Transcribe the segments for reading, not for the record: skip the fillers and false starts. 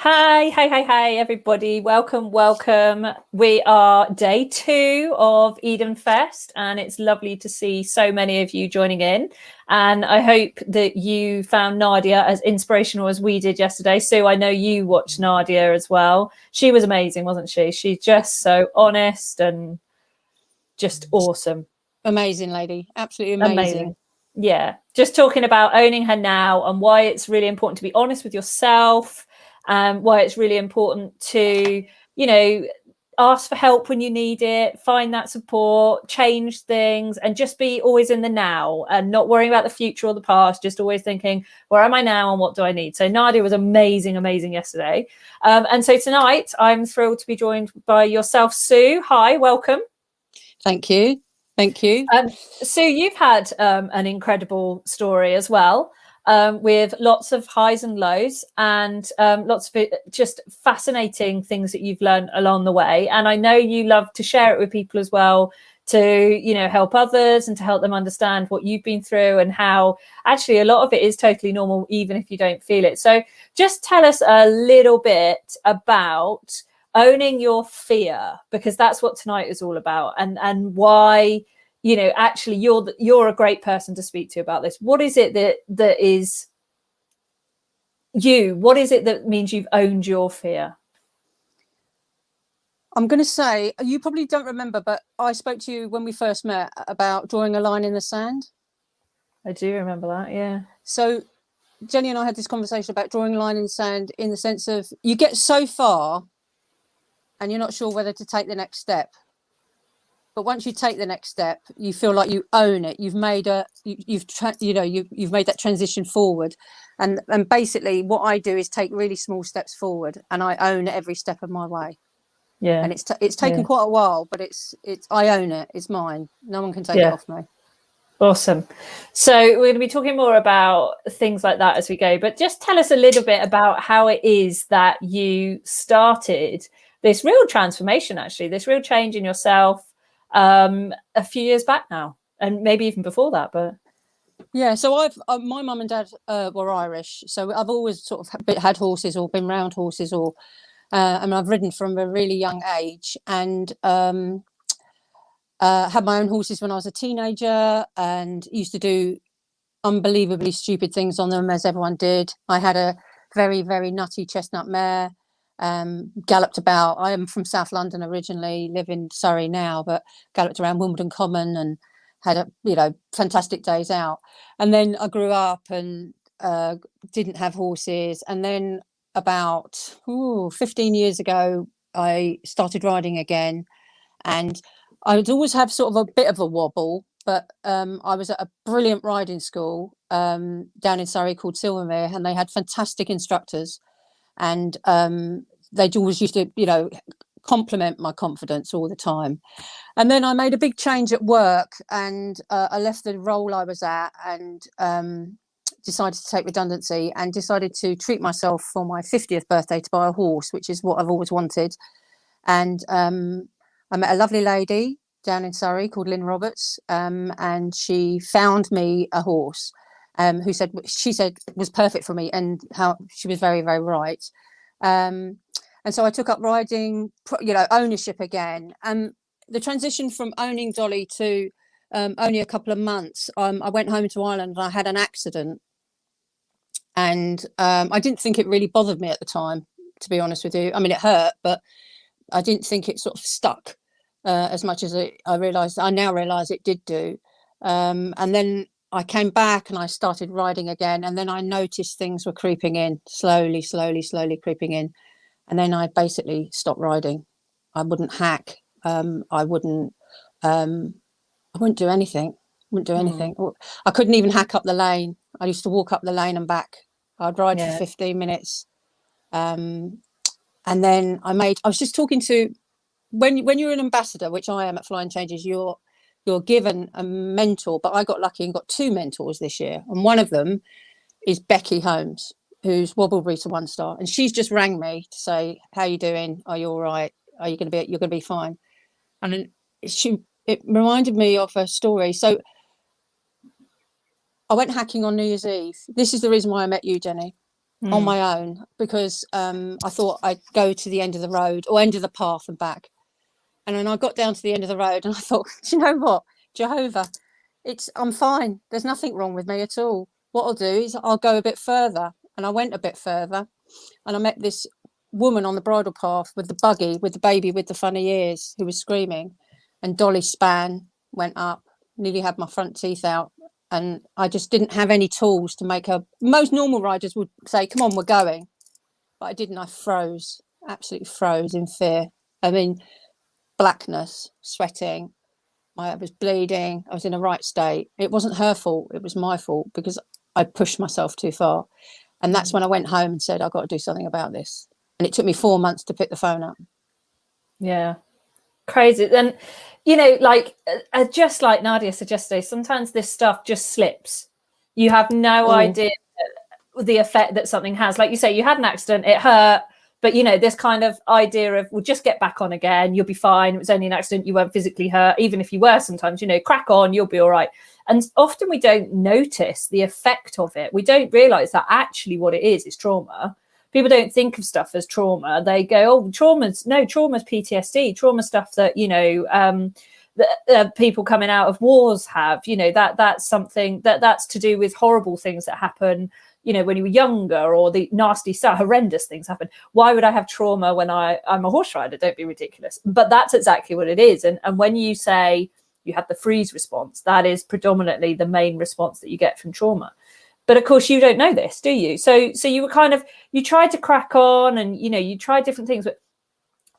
Hi, everybody. Welcome. We are day 2 of EDENFest, and it's lovely to see so many of you joining in. And I hope that you found Nadia as inspirational as we did yesterday. Sue, I know you watched Nadia as well. She was amazing, wasn't she? She's just so honest and just awesome. Amazing lady. Absolutely amazing. Yeah. Just talking about owning her now and why it's really important to be honest with yourself. Why it's really important to, ask for help when you need it, find that support, change things, and just be always in the now and not worrying about the future or the past, just always thinking, where am I now and what do I need? So Nadia was amazing yesterday. And so tonight I'm thrilled to be joined by yourself, Sue. Hi, welcome. Thank you. Sue, you've had an incredible story as well. With lots of highs and lows and lots of just fascinating things that you've learned along the way. And I know you love to share it with people as well, to, help others and to help them understand what you've been through and how actually a lot of it is totally normal, even if you don't feel it. So just tell us a little bit about owning your fear, because that's what tonight is all about, and why actually you're a great person to speak to about this. What is it that is you? What is it that means you've owned your fear? I'm going to say, you probably don't remember, but I spoke to you when we first met about drawing a line in the sand. I do remember that, yeah. So Jenny and I had this conversation about drawing a line in the sand, in the sense of you get so far and you're not sure whether to take the next step. But once you take the next step, you feel like you own it. You've made you've made that transition forward, and basically what I do is take really small steps forward, and I own every step of my way. Yeah, and it's taken quite a while, but it's I own it. It's mine. No one can take it off me. Awesome. So we're going to be talking more about things like that as we go, but just tell us a little bit about how it is that you started this real transformation, actually, this real change in yourself. A few years back now, and maybe even before that, but so my mum and dad were Irish, so I've always sort of had horses or been around horses, or I've ridden from a really young age, and had my own horses when I was a teenager, and used to do unbelievably stupid things on them, as everyone did. I had a very, very nutty chestnut mare. Galloped about. I am from South London originally, live in Surrey now, but galloped around Wimbledon Common and had fantastic days out. And then I grew up and didn't have horses, and then about 15 years ago I started riding again, and I would always have sort of a bit of a wobble, but I was at a brilliant riding school down in Surrey called Silvermere, and they had fantastic instructors. And they always used to, compliment my confidence all the time. And then I made a big change at work, and I left the role I was at, and decided to take redundancy, and decided to treat myself for my 50th birthday to buy a horse, which is what I've always wanted. And I met a lovely lady down in Surrey called Lynn Roberts, and she found me a horse. She said was perfect for me, and how she was very, very right. And so I took up riding, ownership again. And the transition from owning Dolly to only a couple of months, I went home to Ireland and I had an accident. And I didn't think it really bothered me at the time, to be honest with you. I mean, it hurt, but I didn't think it sort of stuck as much as I now realise it did do. And then I came back and I started riding again, and then I noticed things were creeping in, slowly creeping in. And then I basically stopped riding. I wouldn't hack. I wouldn't do anything. I couldn't even hack up the lane. I used to walk up the lane and back. I'd ride for 15 minutes. And then I was just talking to, when you're an ambassador, which I am at Flying Changes, you're given a mentor, but I got lucky and got 2 mentors this year. And one of them is Becky Holmes, who's Wobble Breeder 1-star. And she's just rang me to say, how you doing? Are you all right? You're going to be fine. And it reminded me of a story. So I went hacking on New Year's Eve. This is the reason why I met you, Jenny. on my own, because I thought I'd go to the end of the road or end of the path and back. And then I got down to the end of the road and I thought, do you know what, Jehovah, I'm fine. There's nothing wrong with me at all. What I'll do is I'll go a bit further. And I went a bit further and I met this woman on the bridle path with the buggy, with the baby with the funny ears, who was screaming. And Dolly span went up, nearly had my front teeth out. And I just didn't have any tools to make her. Most normal riders would say, come on, we're going. But I didn't. I froze, absolutely froze in fear. I mean, blackness, sweating. I was bleeding. I was in a right state. It wasn't her fault. It was my fault because I pushed myself too far. And that's when I went home and said, I've got to do something about this. And it took me 4 months to pick the phone up. Yeah. Crazy. And, you know, like, just like Nadia suggested, sometimes this stuff just slips. You have no idea the effect that something has. Like you say, you had an accident, it hurt. But, you know, this kind of idea of, we'll just get back on again. You'll be fine. It was only an accident. You weren't physically hurt. Even if you were sometimes, you know, crack on, you'll be all right. And often we don't notice the effect of it. We don't realize that actually what it is trauma. People don't think of stuff as trauma. They go, oh, trauma's PTSD, trauma stuff that, you know, people coming out of wars have, you know, that's something that's to do with horrible things that happen, you know, when you were younger, or the nasty stuff, horrendous things happen. Why would I have trauma when I'm a horse rider? Don't be ridiculous. But that's exactly what it is. And when you say you have the freeze response, that is predominantly the main response that you get from trauma. But of course, you don't know this, do you? So you were kind of, you tried to crack on, and, you know, you tried different things.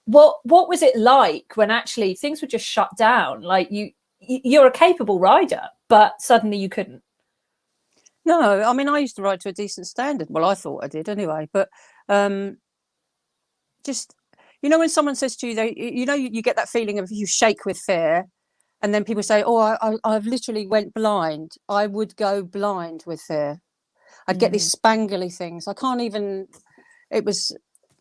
But what was it like when actually things were just shut down? Like, you're a capable rider, but suddenly you couldn't. No, I mean, I used to ride to a decent standard. Well, I thought I did anyway. But just, you know, when someone says to you, you get that feeling of you shake with fear. And then people say, oh, I've literally went blind. I would go blind with fear. I'd get these spangly things. I can't even, it was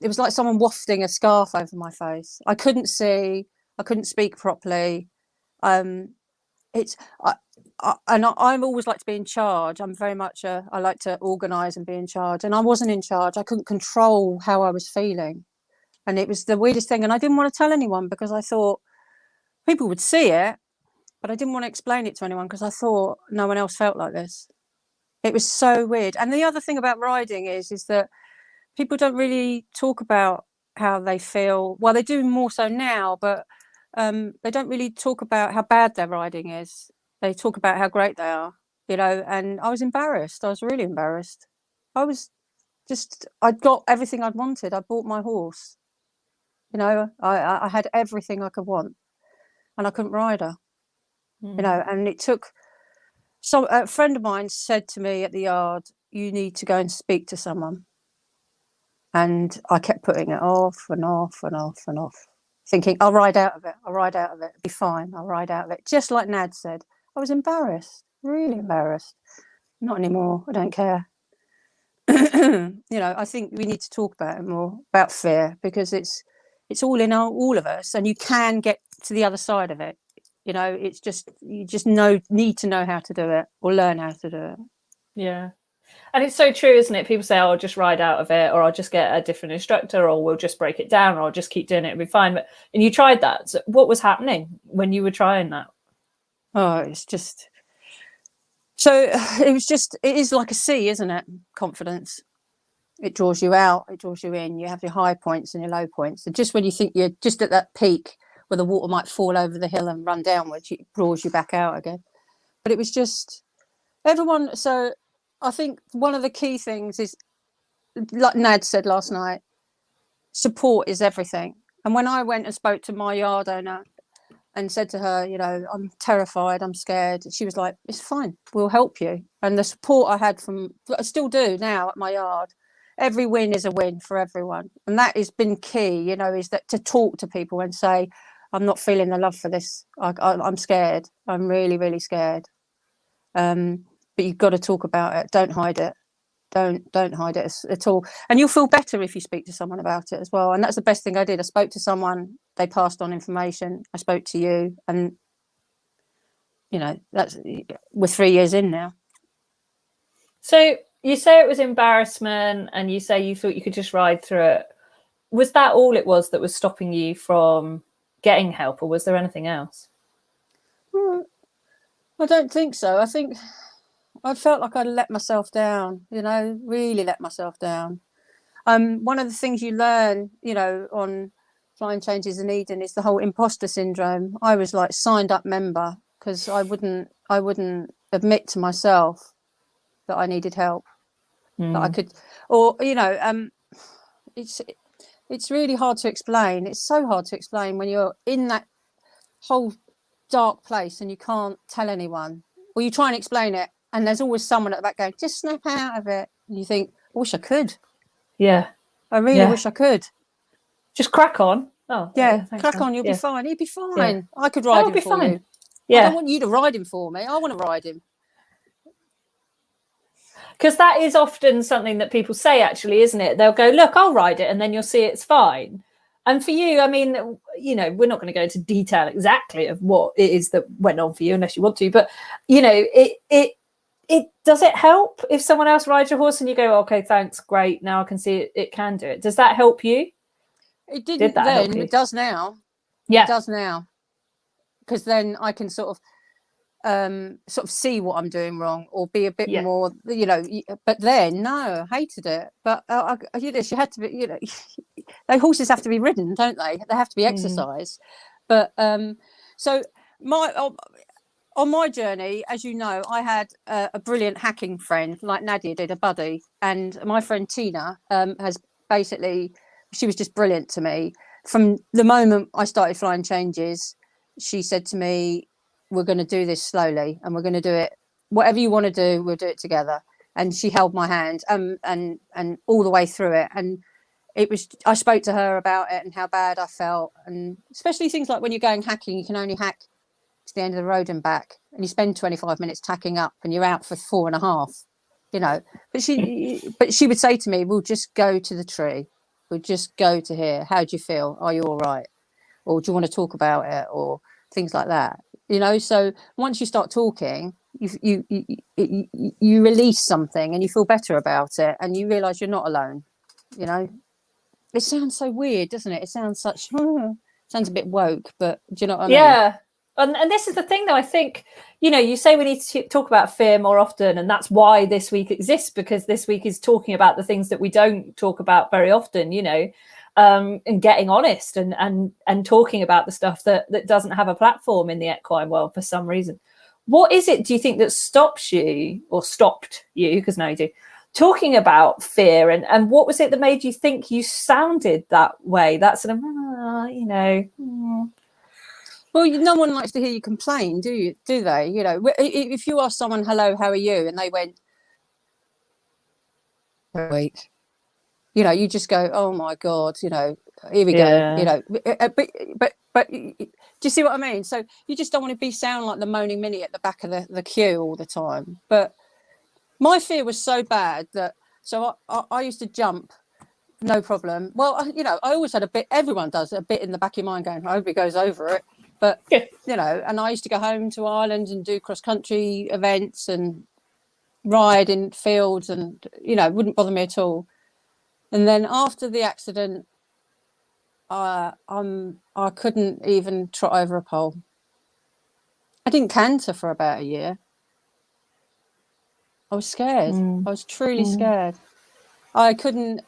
like someone wafting a scarf over my face. I couldn't see. I couldn't speak properly. I've always liked to be in charge. I'm very much I like to organise and be in charge. And I wasn't in charge. I couldn't control how I was feeling. And it was the weirdest thing. And I didn't want to tell anyone because I thought people would see it, but I didn't want to explain it to anyone because I thought no one else felt like this. It was so weird. And the other thing about riding is that people don't really talk about how they feel. Well, they do more so now, but they don't really talk about how bad their riding is. They talk about how great they are, you know. And I was embarrassed. I was really embarrassed. I'd got everything I'd wanted. I bought my horse, you know. I had everything I could want, and I couldn't ride her, you know. And it took. So a friend of mine said to me at the yard, you need to go and speak to someone. And I kept putting it off and off and off and off, thinking, I'll ride out of it. I'll ride out of it. It'll be fine. I'll ride out of it. Just like Nad said, I was embarrassed, really embarrassed. Not anymore. I don't care. You know, I think we need to talk about it more, about fear, because it's all in all of us, and you can get to the other side of it. You know, it's just, you just need to know how to do it, or learn how to do it. Yeah. And it's so true, isn't it? People say, oh, I'll just ride out of it, or I'll just get a different instructor, or we'll just break it down, or I'll just keep doing it, it'll be fine. And you tried that. So what was happening when you were trying that? Oh, it's just, so it is like a sea, isn't it? Confidence. It draws you out, it draws you in. You have your high points and your low points. And just when you think you're just at that peak where the water might fall over the hill and run downwards, it draws you back out again. But it was just everyone. So I think one of the key things is, like Nad said last night, support is everything. And when I went and spoke to my yard owner and said to her, you know, I'm terrified, I'm scared, she was like, it's fine, we'll help you. And the support I had I still do now at my yard, every win is a win for everyone. And that has been key, you know, is that to talk to people and say, I'm not feeling the love for this. I'm scared. I'm really, really scared. But you've got to talk about it. Don't hide it. Don't hide it at all. And you'll feel better if you speak to someone about it as well. And that's the best thing I did. I spoke to someone, they passed on information. I spoke to you, and, you know, we're 3 years in now. So you say it was embarrassment, and you say you thought you could just ride through it. Was that all it was that was stopping you from getting help, or was there anything else? I don't think so. I think I felt like I'd let myself down, really let myself down. One of the things you learn, on Flying Changes in Eden is the whole imposter syndrome. I was like signed up member because I wouldn't admit to myself that I needed help, that I could, or it's really hard to explain. It's so hard to explain when you're in that whole dark place and you can't tell anyone, or you try and explain it, and there's always someone at the back going, just snap out of it. And you think, I wish I could. Yeah. I really wish I could. Just crack on. Oh, yeah, crack on. You'll be fine. He'd be fine. Yeah. I could ride him for you. Yeah. I don't want you to ride him for me. I want to ride him. Because that is often something that people say, actually, isn't it? They'll go, look, I'll ride it, and then you'll see it's fine. And for you, I mean, we're not going to go into detail exactly of what it is that went on for you, unless you want to. But, it does it help if someone else rides your horse and you go, okay, thanks, great, now I can see it can do it. Does that help you? It didn't then. It does now. Yeah, it does now, because then I can sort of see what I'm doing wrong, or be a bit more, But then, no, I hated it. But she had to be, those horses have to be ridden, don't they? They have to be exercised. But so on my journey, as you know, I had a brilliant hacking friend, like Nadia did, a buddy, and my friend Tina has basically, she was just brilliant to me from the moment I started Flying Changes. She said to me, we're going to do this slowly, and we're going to do it, whatever you want to do, we'll do it together. And she held my hand and all the way through it. And I spoke to her about it and how bad I felt, and especially things like when you're going hacking, you can only hack to the end of the road and back, and you spend 25 minutes tacking up and you're out for 4.5, but she would say to me, we'll just go to the tree, we'll just go to here, how do you feel, are you all right, or do you want to talk about it, or things like that. So once you start talking, you release something and you feel better about it, and you realize you're not alone. It sounds so weird, doesn't it? It sounds sounds a bit woke, but do you know what I mean? Yeah. And this is the thing, though. I think, you say we need to talk about fear more often, and that's why this week exists, because this week is talking about the things that we don't talk about very often, and getting honest and talking about the stuff that doesn't have a platform in the equine world for some reason. What is it, do you think, that stops you, or stopped you, because now you do, talking about fear, and what was it that made you think you sounded that way? That sort of, Well, no one likes to hear you complain, do they? If you ask someone, hello, how are you? And they went, wait, you just go, oh my God, here we go, but do you see what I mean? So you just don't want to sound like the moaning Minnie at the back of the queue all the time. But my fear was so bad that, so I used to jump, no problem. Well, I always had a bit, everyone does, a bit in the back of your mind going, I hope he goes over it. But, and I used to go home to Ireland and do cross-country events and ride in fields, and, it wouldn't bother me at all. And then after the accident, I couldn't even trot over a pole. I didn't canter for about a year. I was scared. I was truly scared. I couldn't.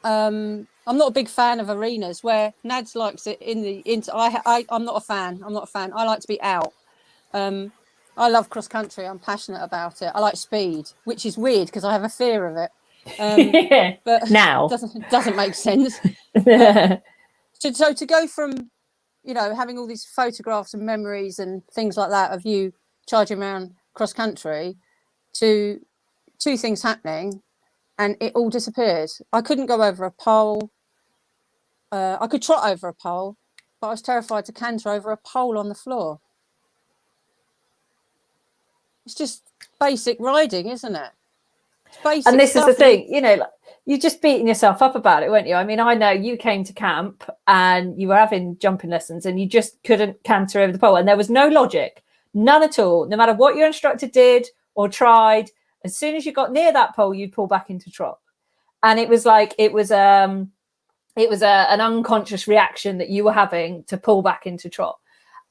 I'm not a big fan of arenas where Nads likes it I'm not a fan. I like to be out. I love cross country. I'm passionate about it. I like speed, which is weird because I have a fear of it. But now doesn't make sense. So to go from, having all these photographs and memories and things like that of you charging around cross country, to two things happening, and it all disappeared. I couldn't go over a pole. I could trot over a pole, but I was terrified to canter over a pole on the floor. It's just basic riding, isn't it? It's basic. And this is the thing, you're just beating yourself up about it, weren't you? I mean, I know you came to camp and you were having jumping lessons and you just couldn't canter over the pole, and there was no logic, none at all, no matter what your instructor did or tried. As soon as you got near that pole, you'd pull back into trot. And it was like, it was an unconscious reaction that you were having to pull back into trot.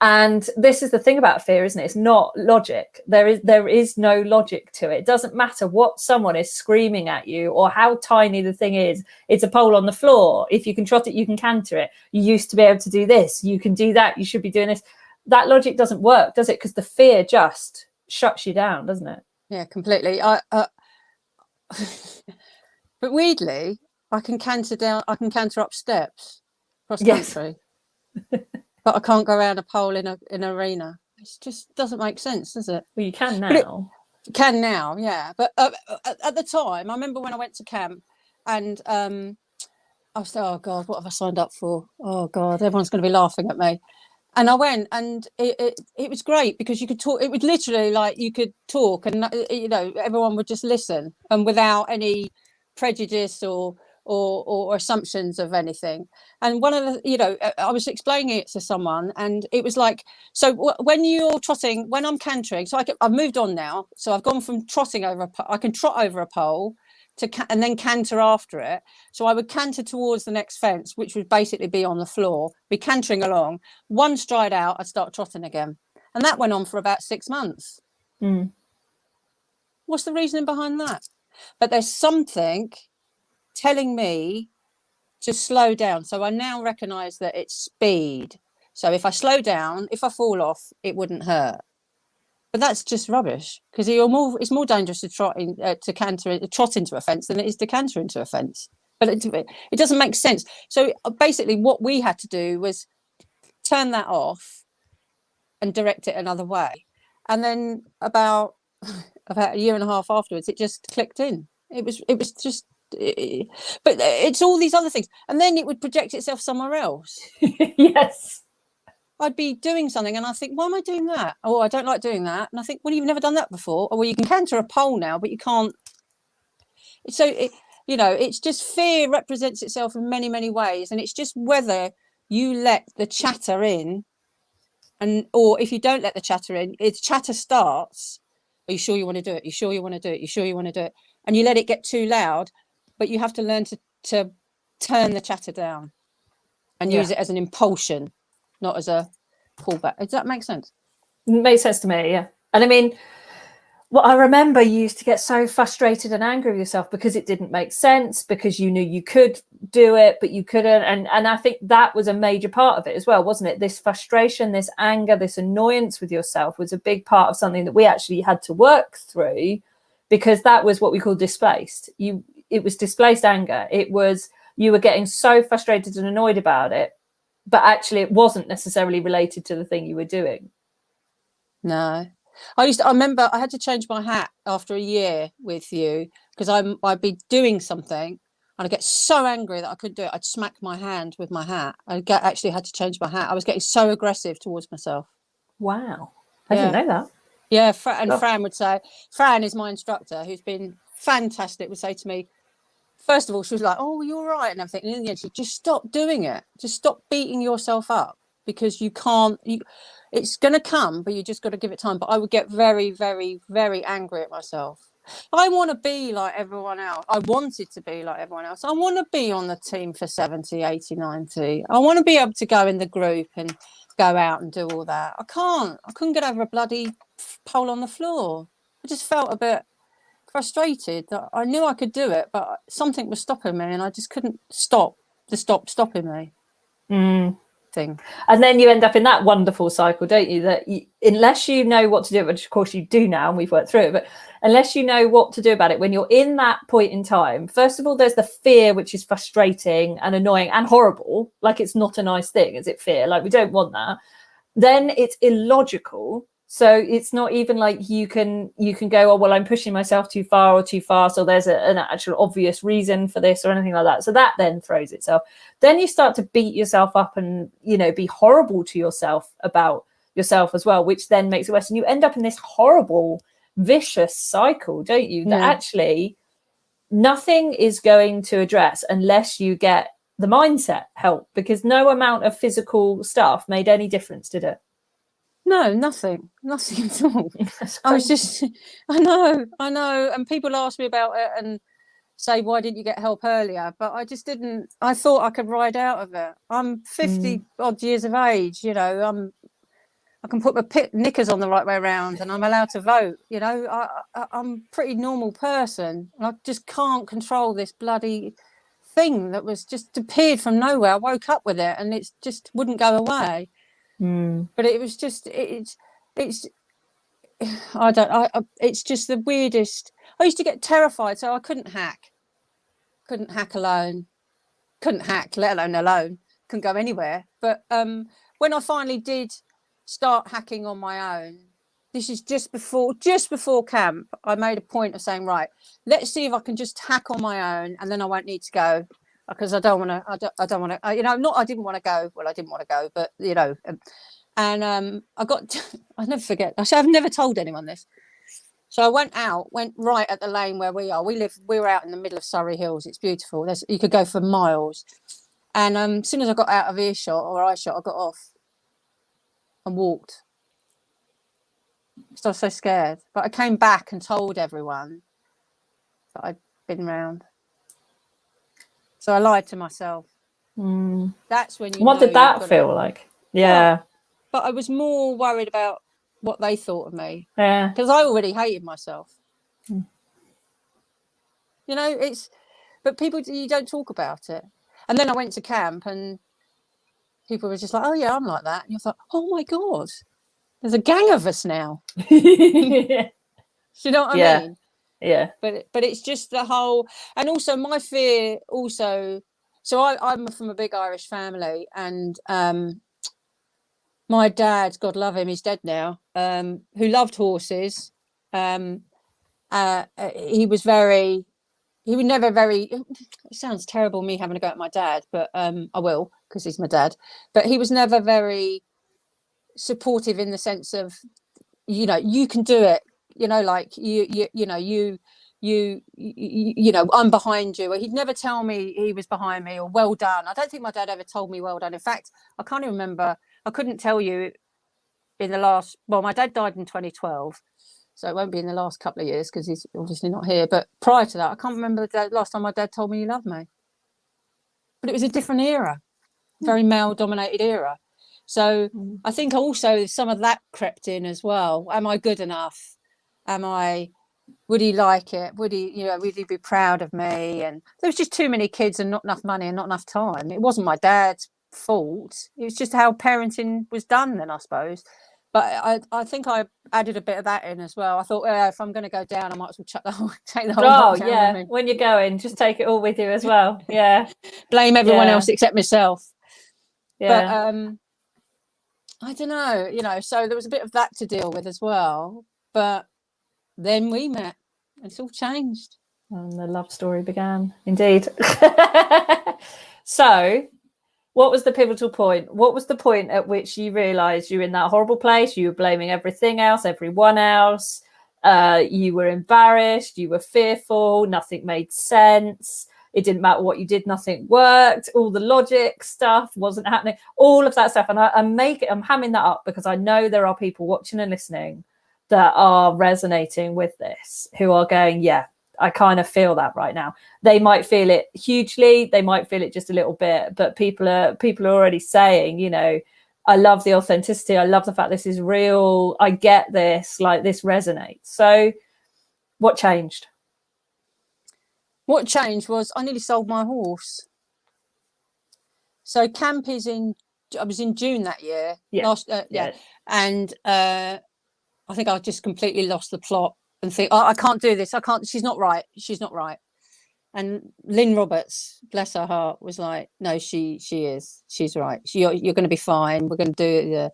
And this is the thing about fear, isn't it? It's not logic. There is no logic to it. It doesn't matter what someone is screaming at you or how tiny the thing is. It's a pole on the floor. If you can trot it, you can canter it. You used to be able to do this. You can do that. You should be doing this. That logic doesn't work, does it? Because the fear just shuts you down, doesn't it? Yeah, completely. But weirdly, I can canter up steps cross country. Yes. But I can't go around a pole in an arena. It just doesn't make sense, does it? Well, you can now. You can now, yeah. But at the time, I remember when I went to camp, and I was like, oh God, what have I signed up for? Oh God, everyone's going to be laughing at me. And I went, and it was great because you could talk. It was literally like you could talk, and everyone would just listen, and without any prejudice or assumptions of anything. And one of the, I was explaining it to someone, and it was like, so when you're trotting, when I'm cantering, so I've moved on now, so I've gone from trotting over I can trot over a pole and then canter after it. So I would canter towards the next fence, which would basically be on the floor, be cantering along, one stride out, I'd start trotting again. And that went on for about 6 months. What's the reasoning behind that? But there's something telling me to slow down. So I now recognize that it's speed. So if I slow down, if I fall off, it wouldn't hurt. But that's just rubbish, because it's more dangerous to trot into a fence than it is to canter into a fence. But it doesn't make sense. So basically what we had to do was turn that off and direct it another way. And then about a year and a half afterwards, it just clicked in. It was just, but it's all these other things. And then it would project itself somewhere else. Yes. I'd be doing something and I think, why am I doing that? Oh, I don't like doing that. And I think, well, you've never done that before. Or, well, you can canter a pole now, but you can't. So, it's just fear represents itself in many, many ways. And it's just whether you let the chatter in, or if you don't let the chatter in, its chatter starts. Are you sure you want to do it? You sure you want to do it? You sure you want to do it? And you let it get too loud, but you have to learn to turn the chatter down and use it as an impulsion, not as a pullback. Does that make sense? It makes sense to me, yeah. And I mean, I remember you used to get so frustrated and angry with yourself because it didn't make sense, because you knew you could do it, but you couldn't. And I think that was a major part of it as well, wasn't it? This frustration, this anger, this annoyance with yourself was a big part of something that we actually had to work through, because that was what we call displaced. It was displaced anger. It was, you were getting so frustrated and annoyed about it, but actually it wasn't necessarily related to the thing you were doing. No. I remember I had to change my hat after a year with you, because I'd be doing something and I'd get so angry that I couldn't do it. I'd smack my hand with my hat. Actually had to change my hat. I was getting so aggressive towards myself. Wow. I didn't know that. Yeah. Fran would say, Fran is my instructor, who's been fantastic, would say to me, first of all, she was like, oh, you're all right, and everything. And in the end, she just stop doing it. Just stop beating yourself up, because you can't. It's going to come, but you just got to give it time. But I would get very, very, very angry at myself. I want to be like everyone else. I wanted to be like everyone else. I want to be on the team for 70, 80, 90. I want to be able to go in the group and go out and do all that. I can't. I couldn't get over a bloody pole on the floor. I just felt a bit frustrated that I knew I could do it, but something was stopping me, and I just couldn't stop stopping me. Thing. And then you end up in that wonderful cycle, don't you, that unless you know what to do, which of course you do now and we've worked through it, but unless you know what to do about it, when you're in that point in time, first of all, there's the fear, which is frustrating and annoying and horrible. Like, it's not a nice thing, is it? Fear, like, we don't want that. Then it's illogical. So it's not even like you can go, oh, well, I'm pushing myself too far or too fast, or there's an actual obvious reason for this or anything like that. So that then throws itself. Then you start to beat yourself up and, be horrible to yourself about yourself as well, which then makes it worse. And you end up in this horrible, vicious cycle, don't you? That actually nothing is going to address unless you get the mindset help, because no amount of physical stuff made any difference, did it? No, nothing at all. That's I was crazy. just, I know. And people ask me about it and say, why didn't you get help earlier? But I just didn't. I thought I could ride out of it. I'm 50 odd years of age, you know, I can put my knickers on the right way around and I'm allowed to vote. You know, I'm a pretty normal person. And I just can't control this bloody thing that was just appeared from nowhere. I woke up with it and it just wouldn't go away. But it was just, it's, I don't, it's just the weirdest. I used to get terrified, so I couldn't hack alone, couldn't hack, let alone, couldn't go anywhere. But when I finally did start hacking on my own, this is just before camp, I made a point of saying, right, let's see if I can just hack on my own, and then I won't need to go, because I don't want to. I don't want to. You know, not I didn't want to go. Well, I didn't want to go, but you know, and I got. I never forget. I've never told anyone this. So I went right at the lane where we are. We're out in the middle of Surrey Hills. It's beautiful. You could go for miles. And as soon as I got out of earshot or eyeshot, I got off and walked. So I was so scared. But I came back and told everyone that I'd been round. So I lied to myself. That's when you What know did that feel like? Yeah. But I was more worried about what they thought of me. Yeah. Because I already hated myself. You know, but people, you don't talk about it. And then I went to camp and people were just like, oh yeah, I'm like that. And you thought, oh my God, there's a gang of us now. Yeah. You know what I mean? Yeah. But it's just the whole, and also my fear also, so I'm from a big Irish family, and my dad, God love him, he's dead now, who loved horses. He was never very, it sounds terrible me having to go at my dad, but I will, because he's my dad, but he was never very supportive in the sense of, you know, you can do it, you know, like you know, I'm behind you. Or he'd never tell me he was behind me or well done. I don't think my dad ever told me well done. In fact, I can't even remember. I couldn't tell you in the last, well, my dad died in 2012. So it won't be in the last couple of years because he's obviously not here. But prior to that, I can't remember the last time my dad told me he loved me. But it was a different era, very male-dominated era. So I think also some of that crept in as well. Am I good enough? Would he like it? Would he be proud of me? And there was just too many kids and not enough money and not enough time. It wasn't my dad's fault. It was just how parenting was done then, I suppose. But I think I added a bit of that in as well. I thought, if I'm going to go down, I might as well take the whole lot down with me. When you're going, just take it all with you as well. Yeah. Blame everyone else except myself. Yeah. But I don't know, you know, so there was a bit of that to deal with as well. But then we met and it's all changed. And the love story began, indeed. So what was the pivotal point? What was the point at which you realized you were in that horrible place? You were blaming everything else, everyone else. You were embarrassed. You were fearful. Nothing made sense. It didn't matter what you did. Nothing worked. All the logic stuff wasn't happening. All of that stuff. And I'm hamming that up because I know there are people watching and listening that are resonating with this, who are going, yeah, I kind of feel that right now. They might feel it hugely, they might feel it just a little bit, but people are already saying, you know, I love the authenticity, I love the fact this is real, I get this, like this resonates. So what changed? What changed was I nearly sold my horse. So camp is I was in June that year. And I think I just completely lost the plot and think, I can't do this. I can't, she's not right. And Lynn Roberts, bless her heart, was like, no, she is. She's right. You're going to be fine. We're going to do it.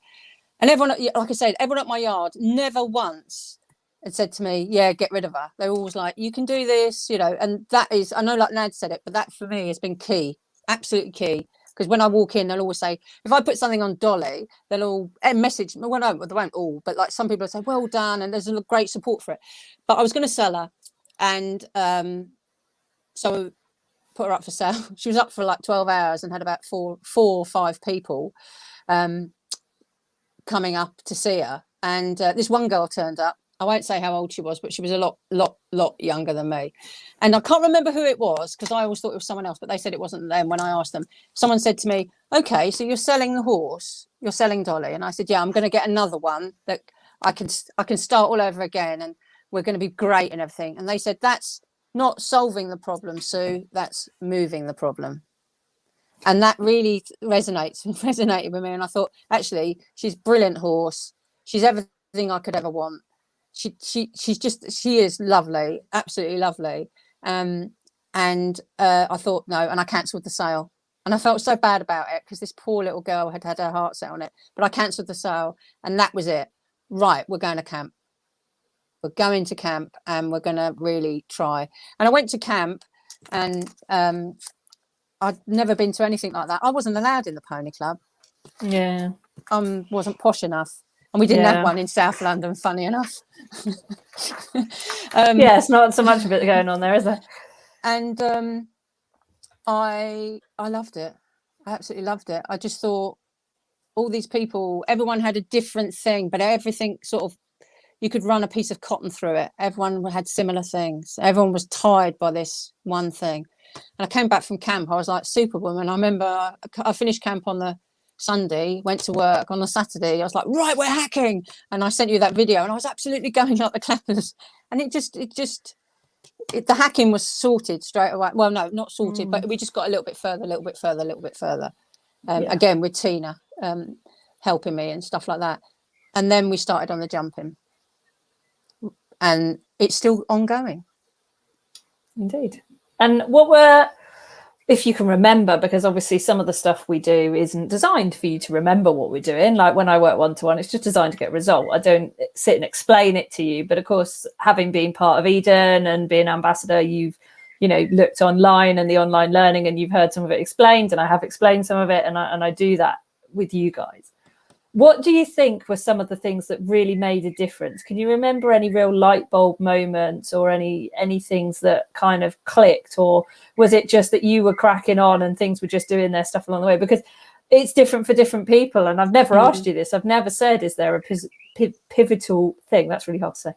And everyone, like I said, everyone at my yard never once had said to me, yeah, get rid of her. They're always like, you can do this, you know. And that is, I know like Nad said it, but that for me has been key, absolutely key. Because when I walk in, they'll always say, if I put something on Dolly, they'll all message me. Well, no, they won't all, but like some people will say, well done. And there's a great support for it. But I was going to sell her. And so put her up for sale. She was up for like 12 hours and had about four or five people coming up to see her, and this one girl turned up. I won't say how old she was, but she was a lot younger than me. And I can't remember who it was, because I always thought it was someone else, but they said it wasn't them when I asked them. Someone said to me, okay, so you're selling the horse, you're selling Dolly. And I said, yeah, I'm going to get another one that I can start all over again, and we're going to be great and everything. And they said, that's not solving the problem, Sue, that's moving the problem. And that really resonated with me. And I thought, actually, she's a brilliant horse. She's everything I could ever want. She is lovely, absolutely lovely. And I thought, no, and I cancelled the sale. And I felt so bad about it, because this poor little girl had her heart set on it. But I cancelled the sale, and that was it. Right, we're going to camp. We're going to camp, and we're going to really try. And I went to camp, and I'd never been to anything like that. I wasn't allowed in the pony club. Yeah. Wasn't posh enough. And we didn't have one in South London, funny enough. Yeah, it's not so much of it going on there, is there? And I loved it. I absolutely loved it. I just thought, all these people, everyone had a different thing, but everything sort of, you could run a piece of cotton through it. Everyone had similar things. Everyone was tied by this one thing. And I came back from camp, I was like Superwoman. I remember I finished camp on the Sunday, went to work on the Saturday. I was like, right, we're hacking. And I sent you that video, and I was absolutely going like the clappers. And the hacking was sorted straight away. Well, no, not sorted, but we just got a little bit further. Again, with Tina helping me and stuff like that. And then we started on the jumping. And it's still ongoing. Indeed. And what were, if you can remember, because obviously some of the stuff we do isn't designed for you to remember what we're doing. Like when I work one-to-one, it's just designed to get a result. I don't sit and explain it to you. But of course, having been part of Eden and being ambassador, you've, looked online and the online learning, and you've heard some of it explained, and I have explained some of it, and I do that with you guys. What do you think were some of the things that really made a difference? Can you remember any real light bulb moments, or any things that kind of clicked? Or was it just that you were cracking on and things were just doing their stuff along the way? Because it's different for different people. And I've never asked you this. I've never said, is there a pivotal thing? That's really hard to say.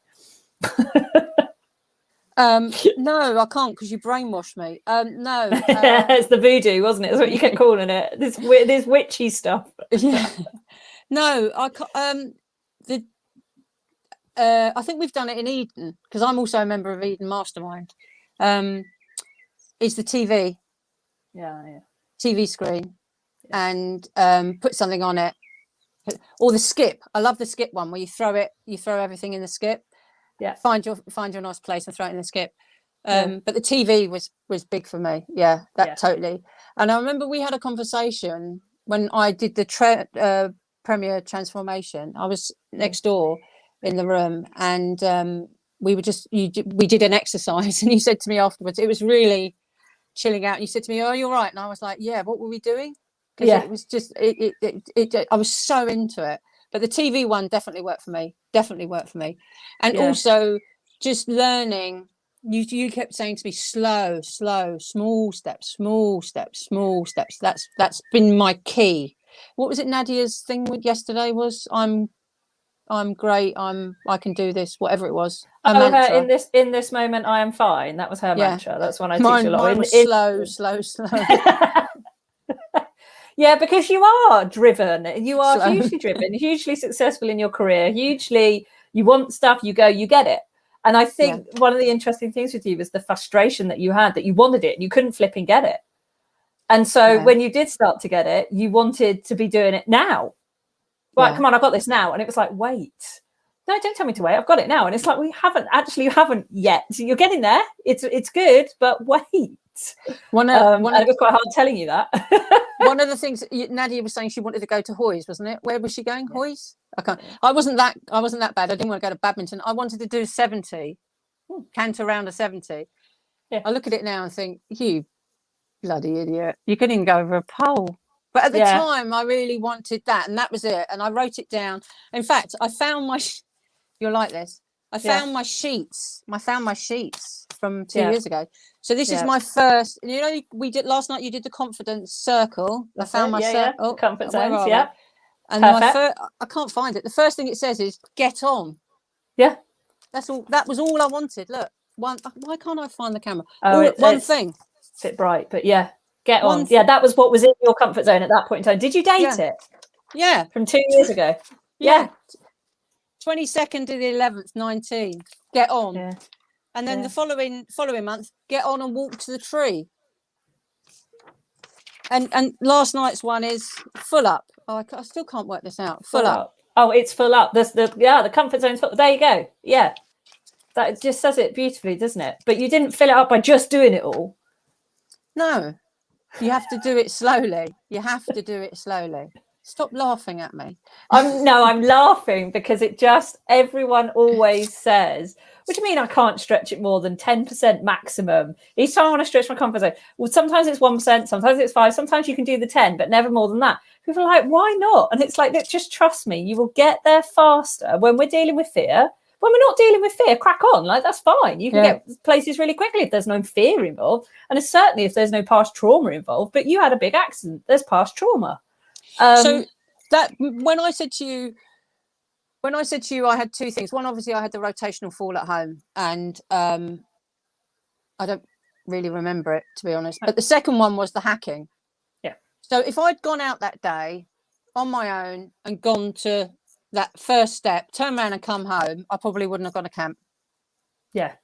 No, I can't, because you brainwashed me. No. It's the voodoo, wasn't it? That's what you kept calling it. This witchy stuff. Yeah. No, I can't. I think we've done it in Eden, because I'm also a member of Eden Mastermind. It's the TV. Yeah. TV screen, and put something on it. Or the skip. I love the skip one, where you throw everything in the skip. Yeah. Find your nice place and throw it in the skip. But the TV was big for me. Yeah, totally. And I remember we had a conversation when I did the Premier Transformation. I was next door in the room, and we did an exercise, and you said to me afterwards, it was really chilling out. And you said to me, "Oh, you're right." And I was like, "Yeah, what were we doing?" Because it was just I was so into it. But the TV one definitely worked for me. And also just learning. You kept saying to me, slow, small steps. That's been my key. What was it Nadia's thing with yesterday was? I'm great. I can do this. Whatever it was. In this moment, I am fine. That was her mantra. That's one I teach a lot. Mine was slow. Yeah, because you are driven. You are hugely driven, hugely successful in your career. Hugely, you want stuff. You go, you get it. And I think one of the interesting things with you was the frustration that you had, that you wanted it and you couldn't flip and get it. And so when you did start to get it, you wanted to be doing it now. Right, come on, I've got this now. And it was like, wait. No, don't tell me to wait. I've got it now. And it's like, you haven't yet. So you're getting there. It's good, but wait. It was quite hard telling you that. One of the things Nadia was saying, she wanted to go to Hoy's, wasn't it? Where was she going? Hoy's? I wasn't that bad. I didn't want to go to badminton. I wanted to do 70, canter round a 70. Yeah. I look at it now and think, you bloody idiot, you couldn't even go over a pole. But at the time, I really wanted that, and that was it. And I wrote it down. In fact, I found my. You're like this. I found my sheets. From 2 years ago. So this is my first. You know, we did last night. You did the confidence circle. I found my circle. Comfort zones. Yeah. And Perfect. I can't find it. The first thing it says is get on. Yeah. That's all. That was all I wanted. Look, why can't I find the camera? Oh, One it's thing. a bit bright, but yeah, get One on. Yeah, that was what was in your comfort zone at that point in time. Did you date it? Yeah. From 2 years ago? Yeah. 22nd to the 11th, 19. Get on. Yeah. And then the following month, get on and walk to the tree. And last night's one is full up. Oh, I still can't work this out. Full up. Oh, it's full up. The comfort zone's full. There you go. Yeah. That just says it beautifully, doesn't it? But you didn't fill it up by just doing it all. No. You have to do it slowly. You have to do it slowly. Stop laughing at me. I'm laughing because everyone always says, what do you mean I can't stretch it more than 10% maximum? Each time I want to stretch my comfort zone. Well, sometimes it's 1%, sometimes it's 5%, sometimes you can do the 10, but never more than that. People are like, why not? And it's like, look, just trust me, you will get there faster when we're dealing with fear. When we're not dealing with fear, crack on. Like, that's fine. You can get places really quickly if there's no fear involved. And certainly if there's no past trauma involved, but you had a big accident, there's past trauma. So that when I said to you, I had two things. One, obviously, I had the rotational fall at home, and I don't really remember it, to be honest. But the second one was the hacking. Yeah. So if I'd gone out that day on my own and gone to that first step, turn around and come home, I probably wouldn't have gone to camp. Yeah.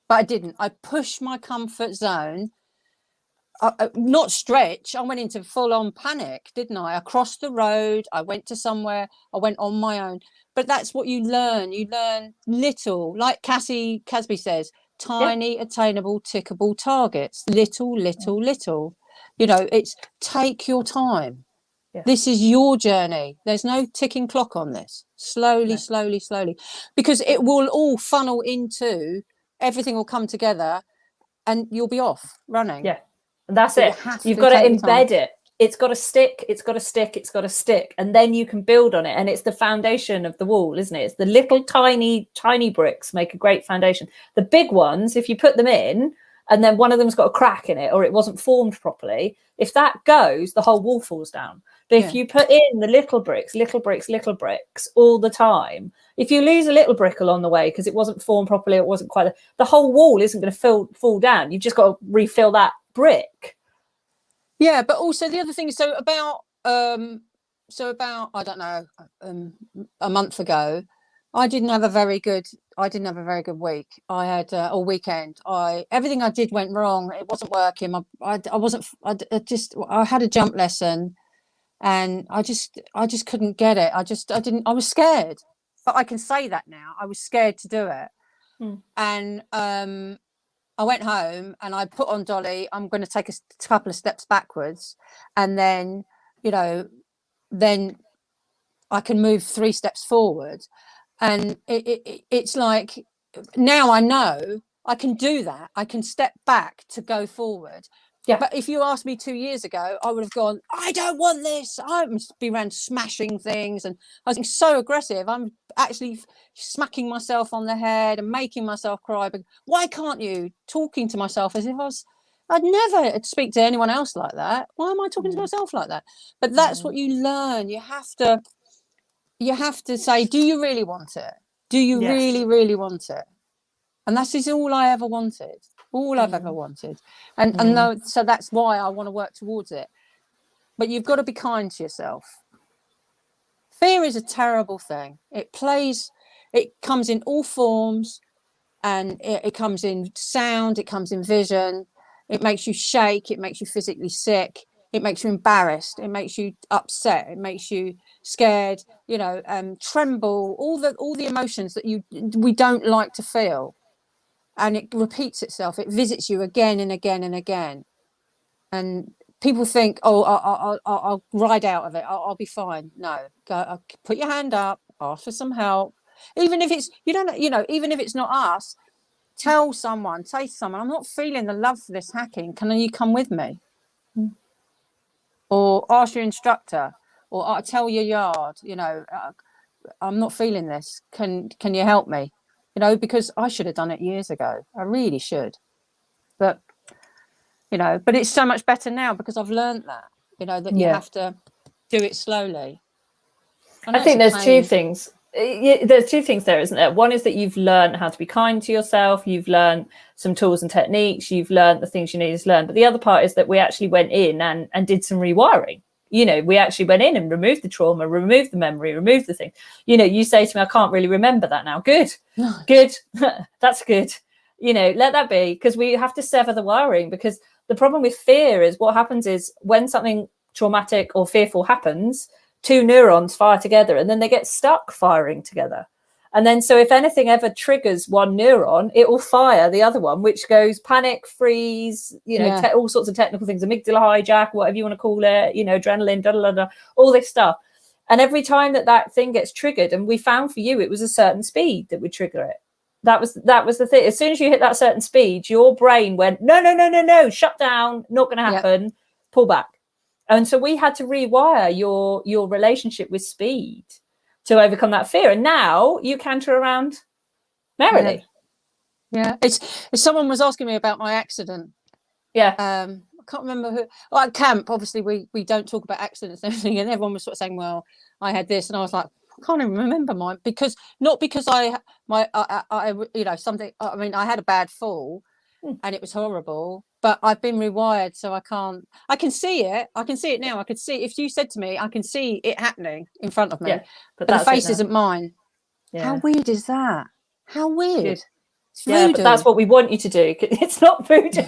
But I didn't. I pushed my comfort zone. Not stretch. I went into full-on panic, didn't I? I crossed the road. I went to somewhere. I went on my own. But that's what you learn. You learn little, like Cassie Casby says, tiny, attainable, tickable targets. Little. You know, it's take your time. Yeah. This is your journey. There's no ticking clock on this. Slowly. Because it will all funnel into, everything will come together and you'll be off running. Yeah. And that's it. You've got to embed it. It's got to stick. And then you can build on it. And it's the foundation of the wall, isn't it? It's the little tiny bricks make a great foundation. The big ones, if you put them in and then one of them's got a crack in it or it wasn't formed properly, if that goes, the whole wall falls down. But if you put in the little bricks all the time, if you lose a little brick along the way because it wasn't formed properly, it wasn't quite, the whole wall isn't going to fall down. You've just got to refill that brick. Yeah, but also the other thing is, so about I don't know, a month ago, I didn't have a very good week. I had a weekend. Everything I did went wrong. It wasn't working. I had a jump lesson and I just couldn't get it. I was scared. But I can say that now. I was scared to do it. And I went home and I put on Dolly, I'm going to take a couple of steps backwards. And then, then I can move 3 steps forward. And it's like, now I know I can do that. I can step back to go forward. Yeah. But if you asked me 2 years ago, I would have gone, I don't want this. I must be around smashing things. And I was so aggressive. I'm actually smacking myself on the head and making myself cry. But why can't you? Talking to myself as if I'd never speak to anyone else like that. Why am I talking to myself like that? But that's what you learn. You have to say, do you really want it? Do you really, really want it? And that is all I ever wanted. All I've ever wanted. And no, so that's why I want to work towards it. But you've got to be kind to yourself. Fear is a terrible thing. It comes in all forms, and it comes in sound, it comes in vision, it makes you shake, it makes you physically sick, it makes you embarrassed, it makes you upset, it makes you scared, tremble, all the emotions that we don't like to feel. And it repeats itself. It visits you again and again and again. And people think, oh, I'll ride out of it. I'll be fine. No, go, put your hand up, ask for some help. Even if it's, even if it's not us, say to someone, I'm not feeling the love for this hacking. Can you come with me? Or ask your instructor, or tell your yard, I'm not feeling this. Can you help me? Because I should have done it years ago. I really should. But, but it's so much better now because I've learned that, that you have to do it slowly. I think there's two things. There's two things there, isn't there? One is that you've learned how to be kind to yourself. You've learned some tools and techniques. You've learned the things you needed to learn. But the other part is that we actually went in and did some rewiring. We actually went in and removed the trauma, removed the memory, removed the thing. You say to me, I can't really remember that now. Good. That's good. Let that be, because we have to sever the wiring, because the problem with fear is what happens is when something traumatic or fearful happens, two neurons fire together and then they get stuck firing together. And then so if anything ever triggers one neuron, it will fire the other one, which goes panic, freeze, all sorts of technical things, amygdala hijack, whatever you want to call it, adrenaline, all this stuff. And every time that thing gets triggered, and we found for you, it was a certain speed that would trigger it. That was the thing. As soon as you hit that certain speed, your brain went, no, shut down, not going to happen, pull back. And so we had to rewire your relationship with speed to overcome that fear. And now you canter around merrily. Yeah. It's someone was asking me about my accident. Yeah. I can't remember who. Well, at camp, obviously we don't talk about accidents and everything, and everyone was sort of saying, well, I had this, and I was like, I can't even remember mine, because I had a bad fall and it was horrible, but I've been rewired, so I can see it now. I could see, if you said to me, I can see it happening in front of me, but the face isn't mine. How weird is that? How weird. Yeah, but that's what we want you to do. It's not voodoo.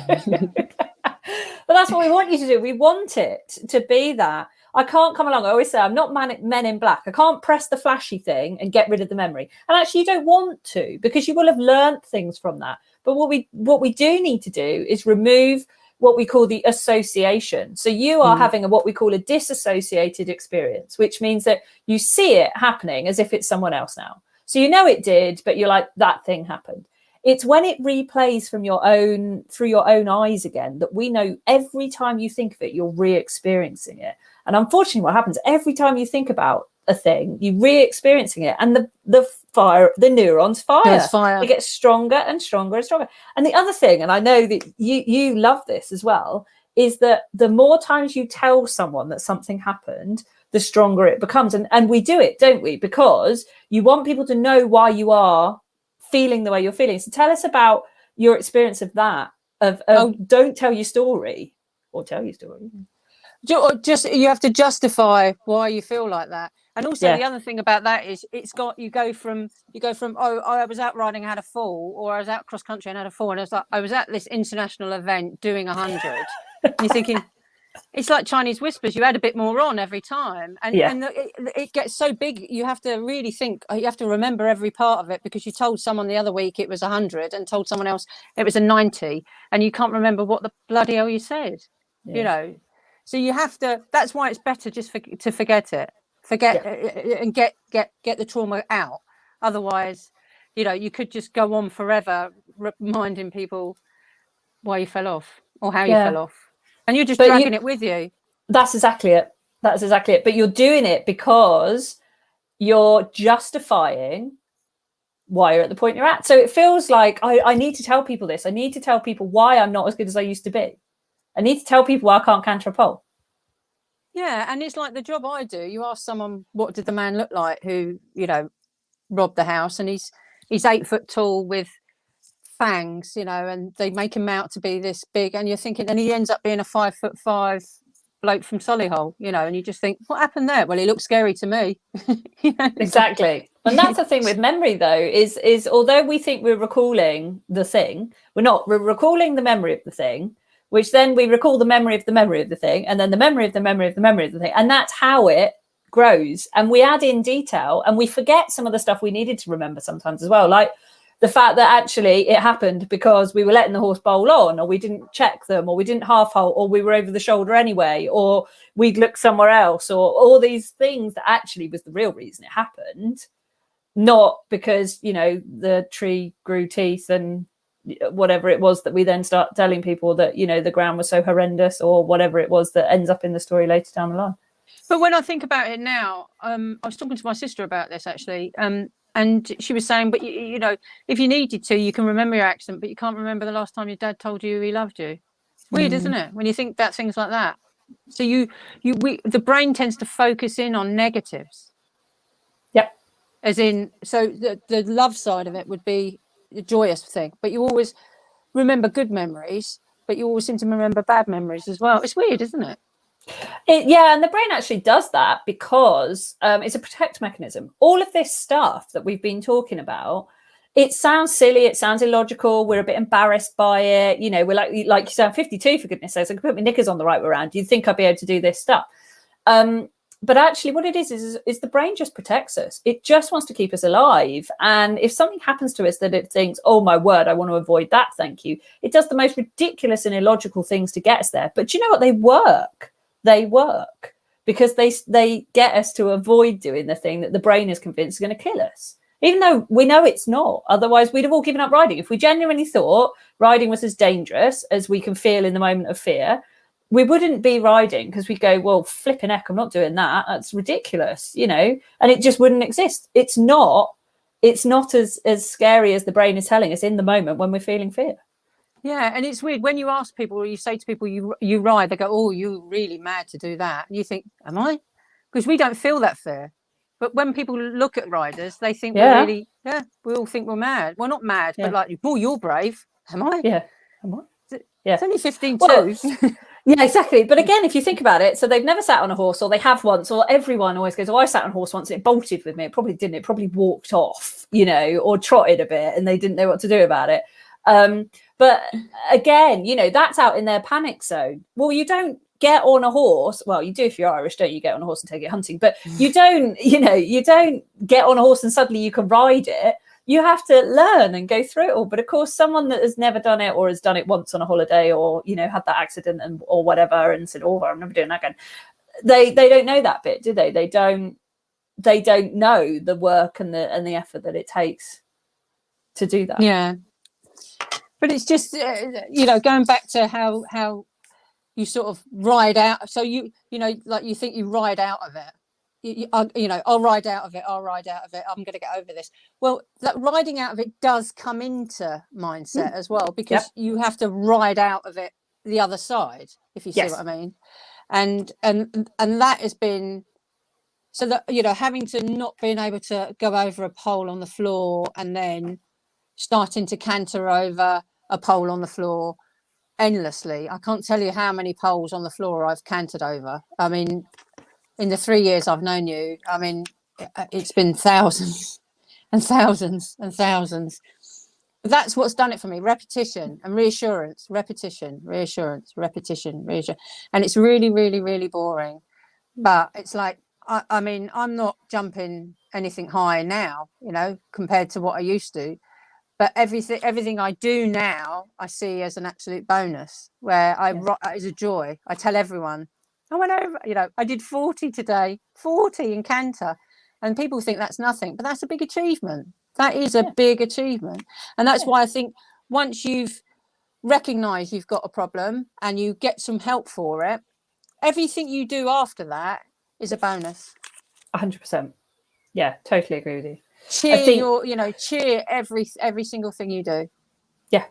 But that's what we want you to do. We want it to be that. I can't come along. I always say I'm not Men in Black. I can't press the flashy thing and get rid of the memory. And actually, you don't want to, because you will have learned things from that. But what we do need to do is remove what we call the association. So you are having what we call a disassociated experience, which means that you see it happening as if it's someone else now. So it did, but you're like, that thing happened. It's when it replays through your own eyes again, that we know every time you think of it, you're re-experiencing it. And unfortunately, what happens every time you think about a thing, you're re-experiencing it, and the neurons fire. They get stronger and stronger and stronger. And the other thing, and I know that you love this as well, is that the more times you tell someone that something happened, the stronger it becomes. And we do it, don't we? Because you want people to know why you are feeling the way you're feeling. So tell us about your experience of that, don't tell your story, or tell your story. Just you have to justify why you feel like that. And also the other thing about that is you go from I was out riding, I had a fall, or I was out cross country and had a fall, and I was at this international event doing 100. And you're thinking, it's like Chinese whispers, you add a bit more on every time, and it gets so big. You have to really think, you have to remember every part of it, because you told someone the other week it was 100 and told someone else it was a 90, and you can't remember what the bloody hell you said. So you have to, that's why it's better just to forget it, and get the trauma out. Otherwise, you could just go on forever reminding people why you fell off or how you fell off. And you're just dragging it with you. That's exactly it. But you're doing it because you're justifying why you're at the point you're at. So it feels like I need to tell people this. I need to tell people why I'm not as good as I used to be. I need to tell people why I can't canter a pole. Yeah, and it's like the job I do. You ask someone, what did the man look like who, robbed the house, and he's 8 foot tall with fangs, and they make him out to be this big, and you're thinking, and he ends up being a 5'5" bloke from Solihull, and you just think, what happened there? Well, he looks scary to me. Exactly. And that's the thing with memory, though, is although we think we're recalling the thing, we're not. We're recalling the memory of the thing, which then we recall the memory of the memory of the thing, and then the memory of the memory of the memory of the thing, and that's how it grows. And we add in detail, and we forget some of the stuff we needed to remember sometimes as well, like the fact that actually it happened because we were letting the horse bowl on, or we didn't check them, or we didn't half halt, or we were over the shoulder anyway, or we'd look somewhere else, or all these things that actually was the real reason it happened, not because the tree grew teeth and whatever it was that we then start telling people that the ground was so horrendous, or whatever it was that ends up in the story later down the line. But when I think about it now, I was talking to my sister about this actually, and she was saying, but if you needed to, you can remember your accident, but you can't remember the last time your dad told you he loved you. It's weird, isn't it, when you think about things like that? So the brain tends to focus in on negatives. As in, so the love side of it would be a joyous thing, but you always remember good memories, but you always seem to remember bad memories as well. It's weird, isn't it? Yeah, and the brain actually does that because it's a protect mechanism. All of this stuff that we've been talking about, it sounds silly, it sounds illogical, we're a bit embarrassed by it. You know, we're like you said, I'm 52, for goodness sakes, I can put my knickers on the right way around. You'd think I'd be able to do this stuff. But actually what it is the brain just protects us. It just wants to keep us alive. And if something happens to us that it thinks, oh my word, I want to avoid that, thank you, it does the most ridiculous and illogical things to get us there. But do you know what? They work because they get us to avoid doing the thing that the brain is convinced is going to kill us, even though we know it's not. Otherwise we'd have all given up riding. If we genuinely thought riding was as dangerous as we can feel in the moment of fear, we wouldn't be riding, because we go, well, flipping heck, I'm not doing that. That's ridiculous, you know, and it just wouldn't exist. It's not as scary as the brain is telling us in the moment when we're feeling fear. Yeah, and it's weird when you ask people, or you say to people, you ride, they go, oh, you're really mad to do that. And you think, am I? Because we don't feel that fear. But when people look at riders, they think we're really, we all think we're mad. Well, not mad, but like, oh, you're brave. Am I? Yeah. Am I? Yeah. It's only 15 well, too. Yeah, exactly. But again, if you think about it, so they've never sat on a horse, or they have once, or everyone always goes, oh, I sat on a horse once and it bolted with me. It probably didn't. It probably walked off, you know, or trotted a bit and they didn't know what to do about it. But again, you know, that's out in their panic zone. Well, you don't get on a horse. Well, you do if you're Irish, don't you? Get on a horse and take it hunting. But you don't, you know, you don't get on a horse and suddenly you can ride it. You have to learn and go through it all. But of course, someone that has never done it, or has done it once on a holiday, or, you know, had that accident or whatever, and said, oh, I'm never doing that again. They don't know that bit, do they? They don't know the work and the effort that it takes to do that. Yeah. But it's just, you know, going back to how you sort of ride out. So you know, like you think you ride out of it. You know, I'll ride out of it. I'm going to get over this. Well, that riding out of it does come into mindset as well, because you have to ride out of it the other side, if you see what I mean. And that has been, so that, you know, having to not being able to go over a pole on the floor and then starting to canter over a pole on the floor endlessly. I can't tell you how many poles on the floor I've cantered over. I mean, in the 3 years I've known you, I mean, it's been thousands and thousands and thousands. But that's what's done it for me. Repetition and reassurance, repetition, reassurance, repetition, reassurance. And it's really, really, really boring. But it's like, I mean, I'm not jumping anything high now, you know, compared to what I used to. But everything I do now, I see as an absolute bonus, where is a joy. I tell everyone, I went over, you know, I did 40 today, 40 in canter. And people think that's nothing, but that's a big achievement. That is a big achievement. And that's why I think once you've recognized you've got a problem and you get some help for it, everything you do after that is a bonus. 100%. Yeah, totally agree with you. Cheer every single thing you do. Yeah,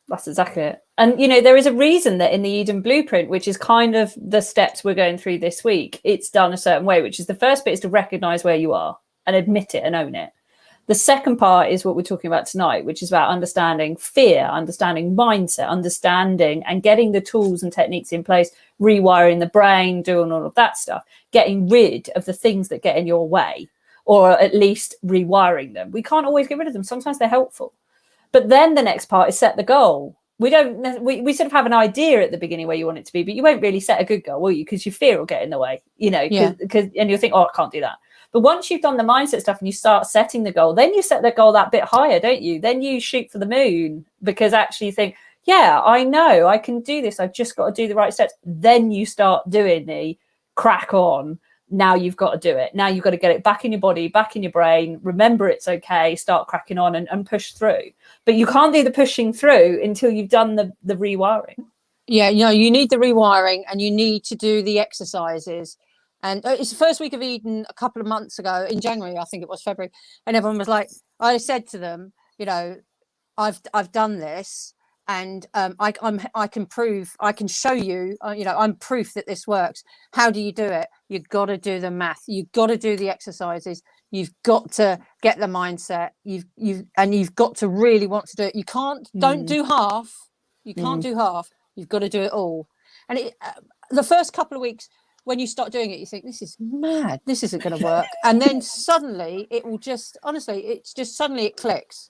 that's exactly it. And, you know, there is a reason that in the Eden Blueprint, which is kind of the steps we're going through this week, it's done a certain way, which is the first bit is to recognize where you are and admit it and own it. The second part is what we're talking about tonight, which is about understanding fear, understanding mindset, understanding and getting the tools and techniques in place, rewiring the brain, doing all of that stuff, getting rid of the things that get in your way, or at least rewiring them. We can't always get rid of them. Sometimes they're helpful. But then the next part is set the goal. We sort of have an idea at the beginning where you want it to be, but you won't really set a good goal, will you? Because your fear will get in the way, you know, and you'll think, oh, I can't do that. But once you've done the mindset stuff and you start setting the goal, then you set the goal that bit higher, don't you? Then you shoot for the moon, because actually you think, yeah, I know I can do this. I've just got to do the right steps. Then you start doing the crack on. Now you've got to do it. Now you've got to get it back in your body, back in your brain. Remember it's okay. Start cracking on and push through. But you can't do the pushing through until you've done the rewiring. Yeah, you know, you need the rewiring and you need to do the exercises. And it's the first week of Eden a couple of months ago in January, I think it was February. And everyone was like, I said to them, you know, I've done this. And I can prove, I can show you, you know, I'm proof that this works. How do you do it? You've got to do the math. You've got to do the exercises. You've got to get the mindset. You've got to really want to do it. You don't do half. You can't do half. You've got to do it all. And the first couple of weeks, when you start doing it, you think, this is mad. This isn't going to work. And then suddenly it will just, honestly, it's just suddenly it clicks.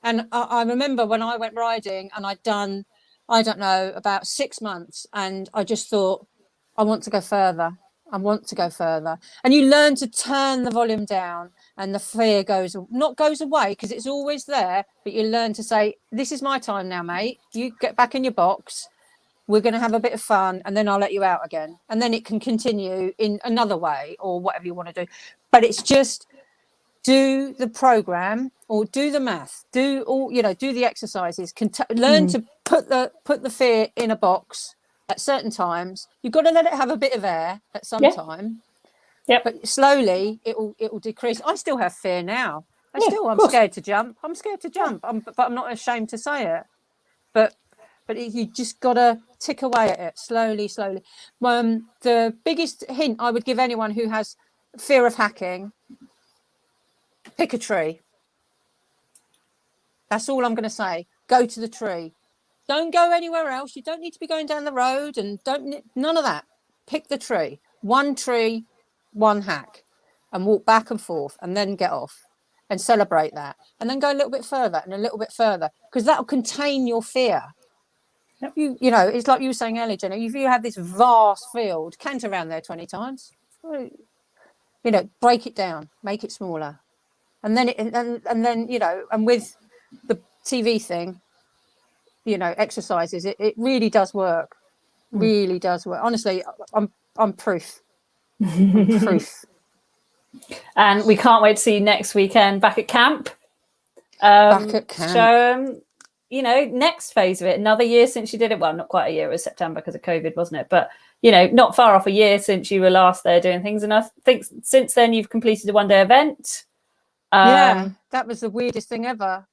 And I remember when I went riding and I'd done, I don't know, about 6 months, and I just thought, I want to go further. I want to go further. And you learn to turn the volume down, and the fear goes away, because it's always there, but you learn to say, this is my time now, mate. You get back in your box. We're going to have a bit of fun, and then I'll let you out again. And then it can continue in another way, or whatever you want to do. But it's just do the program, or do the math, do the exercises, learn to put the fear in a box at certain times. You've got to let it have a bit of air at some time. Yep. But slowly it will decrease. I still have fear now. I'm scared to jump. But I'm not ashamed to say it. But you just got to tick away at it slowly. The biggest hint I would give anyone who has fear of hacking: pick a tree. That's all I'm going to say. Go to the tree. Don't go anywhere else. You don't need to be going down the road, and none of that. Pick the tree. One tree, one hack, and walk back and forth, and then get off and celebrate that. And then go a little bit further and a little bit further, because that'll contain your fear. Yep. You know, it's like you were saying earlier, Jenna, if you have this vast field, canter around there 20 times, you know, break it down, make it smaller. And then, and then, you know, and with the TV thing, you know, exercises, it really does work. Really does work. Honestly, I'm proof. I'm proof. And we can't wait to see you next weekend back at camp. Back at camp. So, you know, next phase of it, another year since you did it. Well, not quite a year, it was September because of COVID, wasn't it? But, you know, not far off a year since you were last there doing things. And I think since then you've completed a one-day event. Yeah, that was the weirdest thing ever.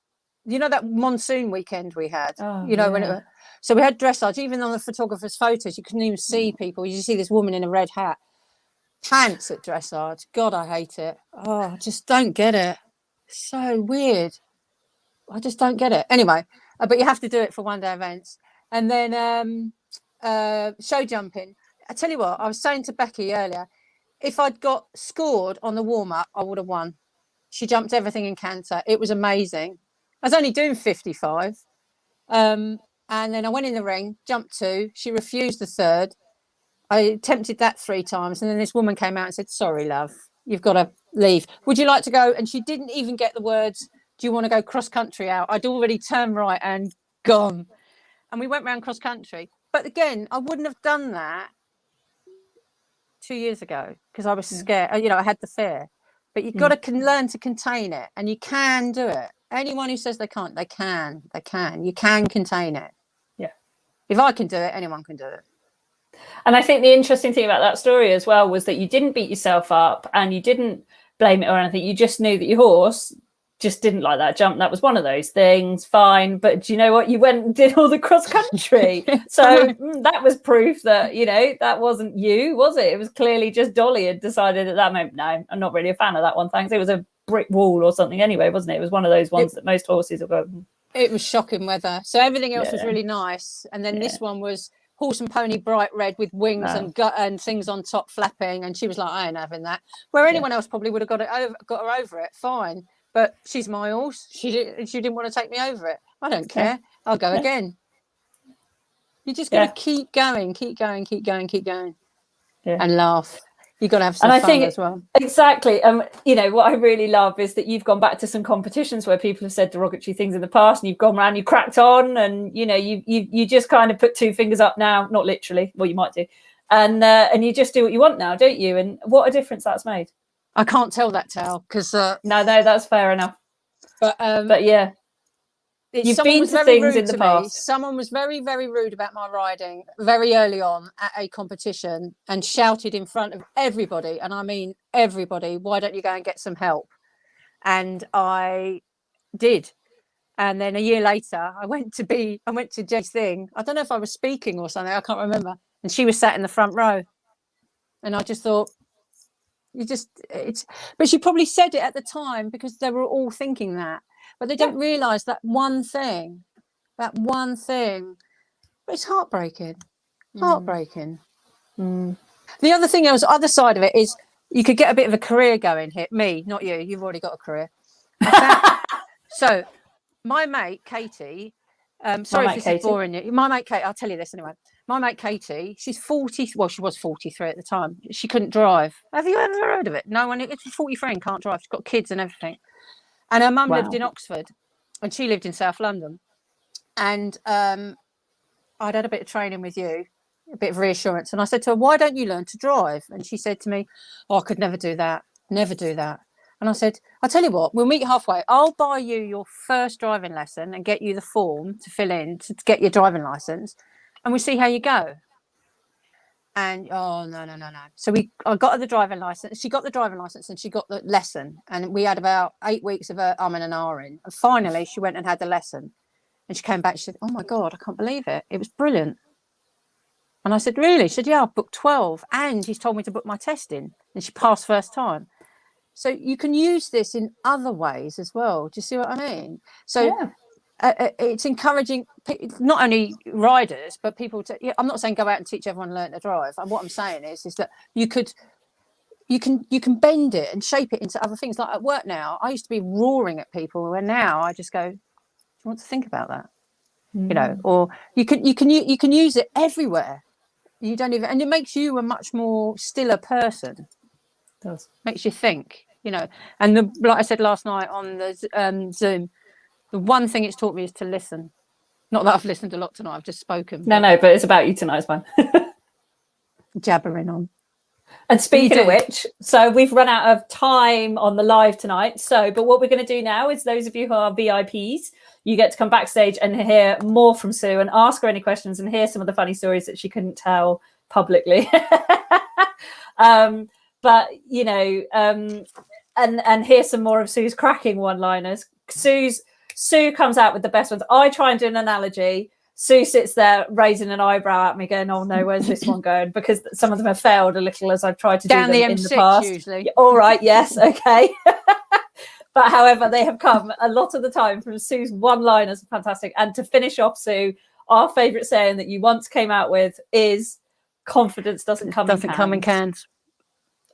You know, that monsoon weekend we had, when so we had dressage. Even on the photographer's photos, you couldn't even see people. You see this woman in a red hat, pants at dressage. God, I hate it. Oh, I just don't get it. So weird. I just don't get it. Anyway, but you have to do it for one-day events. And then show jumping. I tell you what, I was saying to Becky earlier, if I'd got scored on the warm-up, I would have won. She jumped everything in canter. It was amazing. I was only doing 55. And then I went in the ring, jumped 2. She refused the 3rd. I attempted that 3 times. And then this woman came out and said, sorry, love, you've got to leave. Would you like to go? And she didn't even get the words, do you want to go cross country out? I'd already turned right and gone. And we went round cross country. But again, I wouldn't have done that 2 years ago because I was scared. You know, I had the fear. But you've got to learn to contain it, and you can do it. Anyone who says they can't, they can. They can. You can contain it. Yeah. If I can do it, anyone can do it. And I think the interesting thing about that story as well was that you didn't beat yourself up and you didn't blame it or anything. You just knew that your horse just didn't like that jump. That was one of those things. Fine. But do you know what? You went and did all the cross country. So that was proof that, you know, that wasn't you, was it? It was clearly just Dolly had decided at that moment, no, I'm not really a fan of that one. Thanks. It was a brick wall or something anyway, wasn't it? It was one of those ones that most horses will go. It was shocking weather. So everything else was really nice. And then this one was horse and pony bright red with wings and things on top flapping. And she was like, I ain't having that. Where anyone else probably would have got her over it. Fine. But she's my horse. She didn't want to take me over it. I don't care. I'll go again. You just got to keep going, and laugh. You've got to have some fun as well. Exactly. You know, what I really love is that you've gone back to some competitions where people have said derogatory things in the past, and you've gone around, you cracked on, and you know, you just kind of put 2 fingers up now, not literally. Well, you might do, and you just do what you want now, don't you? And what a difference that's made. I can't tell that tale because no, that's fair enough. But yeah, you've been to things in the past. Someone was very, very rude about my riding very early on at a competition and shouted in front of everybody, and I mean everybody, why don't you go and get some help? And I did. And then a year later, I went to Jay's thing. I don't know if I was speaking or something. I can't remember. And she was sat in the front row, and I just thought, But she probably said it at the time because they were all thinking that, but they don't realize that one thing. But it's heartbreaking. The other thing, other side of it is you could get a bit of a career going here. Me, not you. You've already got a career. So my mate Katie, sorry if this is boring you. My mate Katie, I'll tell you this anyway. My mate Katie, she's 40. Well, she was 43 at the time. She couldn't drive. Have you ever heard of it? No one. It's 43 and can't drive. She's got kids and everything. And her mum lived in Oxford, and she lived in South London. And I'd had a bit of training with you, a bit of reassurance. And I said to her, "Why don't you learn to drive?" And she said to me, "Oh, I could never do that. Never do that." And I said, "I'll tell you what, we'll meet halfway. I'll buy you your first driving lesson and get you the form to fill in to get your driving license. And we'll see how you go." And no. So I got her the driving license. She got the driving license and she got the lesson. And we had about 8 weeks of her and an ahhing. And finally, she went and had the lesson. And she came back. She said, "Oh my God, I can't believe it. It was brilliant." And I said, "Really?" She said, "Yeah, I've booked 12. And he's told me to book my test in." And she passed first time. So you can use this in other ways as well. Do you see what I mean? So it's encouraging not only riders but people to. I'm not saying go out and teach everyone to learn to drive. And what I'm saying is that you can bend it and shape it into other things. Like at work now, I used to be roaring at people, and now I just go, "Do you want to think about that?" You know, or you can use it everywhere. You don't even, and it makes you a much more stiller person. It does. Makes you think, you know. And like I said last night on the Zoom, the one thing it's taught me is to listen. Not that I've listened a lot tonight, I've just spoken. No, but it's about you tonight, it's fine. Jabbering on. And speaking of which, so we've run out of time on the live tonight. But what we're going to do now is those of you who are VIPs, you get to come backstage and hear more from Sue and ask her any questions and hear some of the funny stories that she couldn't tell publicly. But, you know, and hear some more of Sue's cracking one-liners. Sue comes out with the best ones. I try and do an analogy. Sue sits there raising an eyebrow at me going, "Oh no, where's this one going?" Because some of them have failed a little as I've tried to down do them the M6 in the past. Usually. All right, yes, okay. But however, they have come a lot of the time from Sue's one-liners are fantastic. And to finish off, Sue, our favourite saying that you once came out with is confidence doesn't come in cans.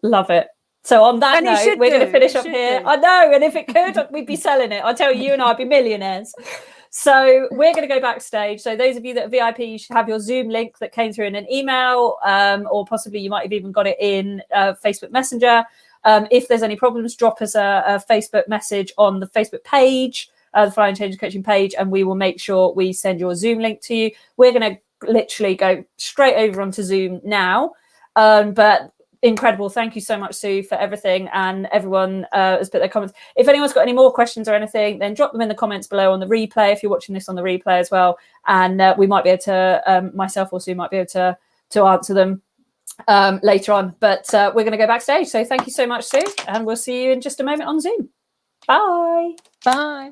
Love it. So on that note, we're going to finish up here. I know, and if it could, we'd be selling it. I tell you, you and I would be millionaires. So we're going to go backstage. So those of you that are VIP, you should have your Zoom link that came through in an email, or possibly you might have even got it in Facebook Messenger. If there's any problems, drop us a Facebook message on the Facebook page, the Flying Change Coaching page, and we will make sure we send your Zoom link to you. We're going to literally go straight over onto Zoom now. But incredible. Thank you so much, Sue, for everything. And everyone has put their comments. If anyone's got any more questions or anything, then drop them in the comments below on the replay if you're watching this on the replay as well. And we might be able to, myself or Sue might be able to answer them later on. But we're going to go backstage. So thank you so much, Sue. And we'll see you in just a moment on Zoom. Bye. Bye.